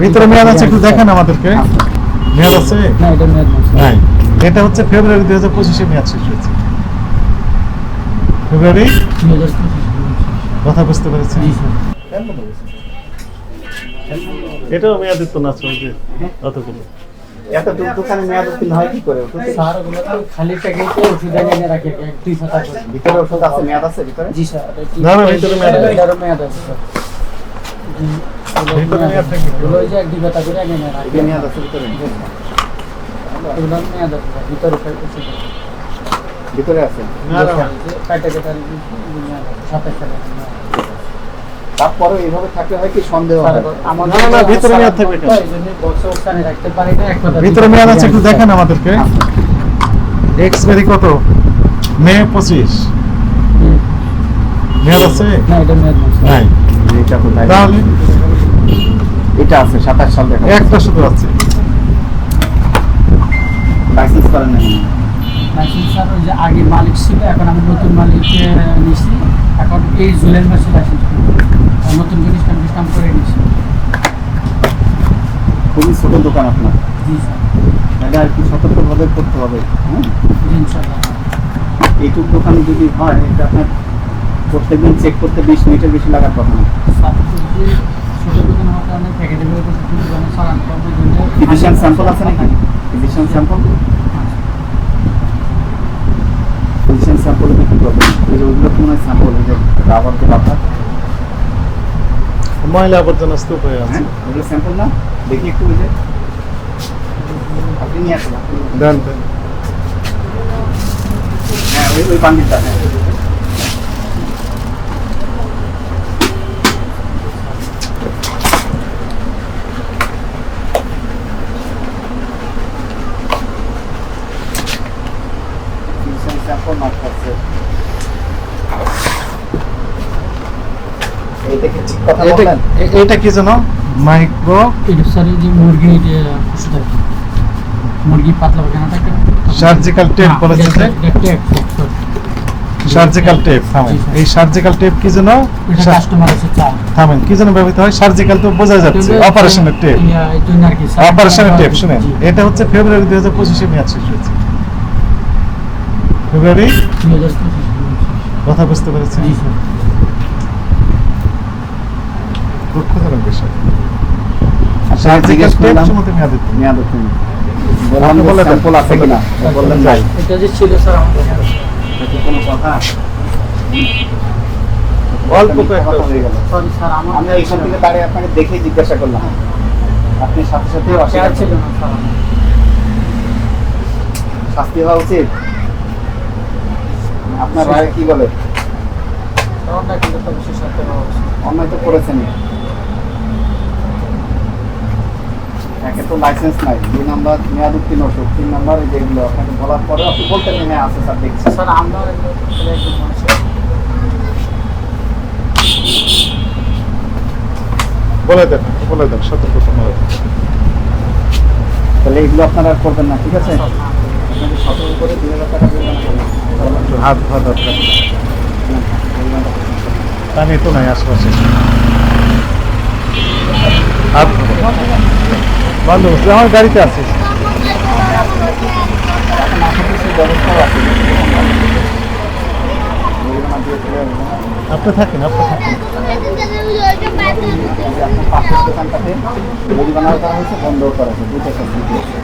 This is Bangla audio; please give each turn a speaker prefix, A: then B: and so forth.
A: ভিতরে মেয়াদ আছে, একটু দেখেন আমাদেরকে। মেয়াদ আছে?
B: না, এটা মেয়াদ
A: নাই। এটা হচ্ছে ফেব্রুয়ারি 2025 মেয়াদ শেষ হয়েছে। ফেব্রুয়ারি, কথা বুঝতে পেরেছেন? এটাও মেয়াদের তো না চলছে অতগুলো।
C: এত দোকানে মেয়াদ উত্তীর্ণ হয় কি করে?
B: স্যার ওগুলো তো খালি প্যাকেটে ওষুধ এনে রাখে 2 পাতা করে।
C: ভিতরে ওষুধ আছে, মেয়াদ আছে ভিতরে?
B: জি স্যার।
A: না না, ভিতরে মেয়াদ আছে।
B: এটারও মেয়াদ আছে স্যার।
A: ভিতরে মেয়াদ থাকে।
B: ওগুলো ওই যে 2 পাতা করে এনে রাখে।
C: এটা মেয়াদ আছে ভিতরে?
B: ওগুলো মেয়াদ আছে স্যার, ভিতরে ওষুধ আছে।
C: ভিতরে আছে?
A: না না,
B: কাটা কাটা মেয়াদ আছে 27 সালে।
C: তারপরে এইভাবে থাকলে হয় কি সন্দেহ হয়?
A: না না, ভিতরে মেয়াদ থাকবে কেন?
B: এইজন্য বক্সে ওখানে রাখতে পারি না, এক কথা।
A: ভিতরে মেয়াদ আছে, একটু দেখেন আমাদেরকে। এক্সপায়ারি কত? মে 25 মেয়াদ আছে?
B: না, এটা মেয়াদ
A: নাই।
C: এটা তো তাই।
A: তাহলে
C: এটা আছে 27 সাল দেখা।
A: একটা শুধু আছে।
C: লাইসেন্স করেন না?
B: লাইসেন্স স্যার ওই যে আগে মালিক ছিল, এখন আমি নতুন মালিক নিছি। এখন এই জুলাই মাসে লাইসেন্স নতুন জিনিস কাম করে নিছি।
C: খুবই ছোট দোকান আপনার।
B: জি স্যার।
C: তাহলে আর কি সতর্কভাবে করতে হবে। হ্যাঁ,
B: জি ইনশাআল্লাহ।
C: এইটুক দোকান যদি হয় এটা আপনার প্রত্যেকদিন চেক করতে 20 মিনিটের বেশি লাগার কথা না।
B: স্যার যদি ছোট দোকান হওয়ার কারণে প্যাকেটে বের করতে দোকানে চালান করবে জন্য
C: ফিজিশিয়ান স্যাম্পল আছে নাকি? Physician sample? ফিজিশিয়ান স্যাম্পল কি করবেন? এই যে ওইগুলো কোন স্যাম্পল? এই যে রাবার যে বাতা,
A: ময়লা আবর্জনা স্তূপ হয়ে আছে।
C: হ্যাঁ, ওইগুলো স্যাম্পল না? দেখি একটু। ওই যে আপনি নিয়ে আসুন।
A: দেন।
C: হ্যাঁ, ওই বান্ডিলটা। হ্যাঁ, স্যাম্পল মার্ক করছে। এইটা কি ঠিক কথা বললেন?
A: এটা কি জানো? মাইক্রো
B: এটা স্যার এই যে মুরগি ওষুধ আর কি। মুরগি পাতলা বানানো থাকে।
A: সার্জিক্যাল টেপ বলেছে যে সার্জিক্যাল টেপ। থামেন, এই সার্জিক্যাল টেপ কি জানো?
B: এটা কাস্টমার আছে চাই।
A: থামেন, কি জানো ব্যবহৃত হয়? সার্জিক্যাল তো বোঝা যাচ্ছে, অপারেশনের টেপ।
B: এই জন্য আর কি স্যার।
A: অপারেশনের টেপ শুনেন, এটা হচ্ছে ফেব্রুয়ারি 2025 মেয়াদ শেষ হয়েছে। ফেব্রুয়ারি, কথা বুঝতে পেরেছেন?
B: জি স্যার।
A: দুঃখজনক বিষয়।
C: স্যার জিজ্ঞেস করলাম
A: সময় মেয়াদ দিত।
C: মেয়াদ উত্তীর্ণ। বললাম
A: বলে দেন।
C: স্যাম্পল আছে কিনা? বললেন নাই।
B: এটা যে ছিল স্যার আমাদের
C: এটা কি কোনো কথা?
A: অল্প
C: কথা
A: কয়েকটা
C: হয়ে গেল।
B: সরি স্যার আমার
C: আমি এইখান থেকে দাঁড়িয়ে আপনাকে দেখেই জিজ্ঞাসা করলাম। আপনি সাথে সাথে অস্বীকার
B: ছিল
C: ছিল।
B: না স্যার আমার।
C: শাস্তি হওয়া উচিত। আপনার রায় কি বলে?
B: তখনটা কিন্তু তো বিশেষ একটা অবস্থা।
C: অন্যায় তো করেছেনই। একে তো লাইসেন্স নাই, 2 নাম্বার মেয়াদ উত্তীর্ণ ওষুধ, 3 নাম্বার যেগুলো আপনাকে বলার পরে আপনি বলতেন হ্যাঁ আছে স্যার দেখছি।
B: স্যার আমরা একদম মানুষ
A: বলে দেন, বলে দেন, সতর্কতা বলে দেন।
C: তাহলে এগুলো আপনারা আর করবেন না, ঠিক আছে? আপনাকে সতর্ক করে 2000 টাকা জরিমানা করবেন।
A: একটু হাত ধোয়া দরকার। পানি তো নাই আশেপাশে। হাত ধোয়া ভালো, আমার গাড়িতে আছে।
C: এখন আশেপাশে সেই ব্যবস্থাও আছে। জরিমানা দিয়ে চলে আসবেন।
A: আপনি থাকেন, আপনি থাকেন।
C: আপনার পাশের দোকানটাতে জরিমানা করা হয়েছে, বন্ধও করা হয়েছে, 2টা ফ্যাসিলিটি আছে।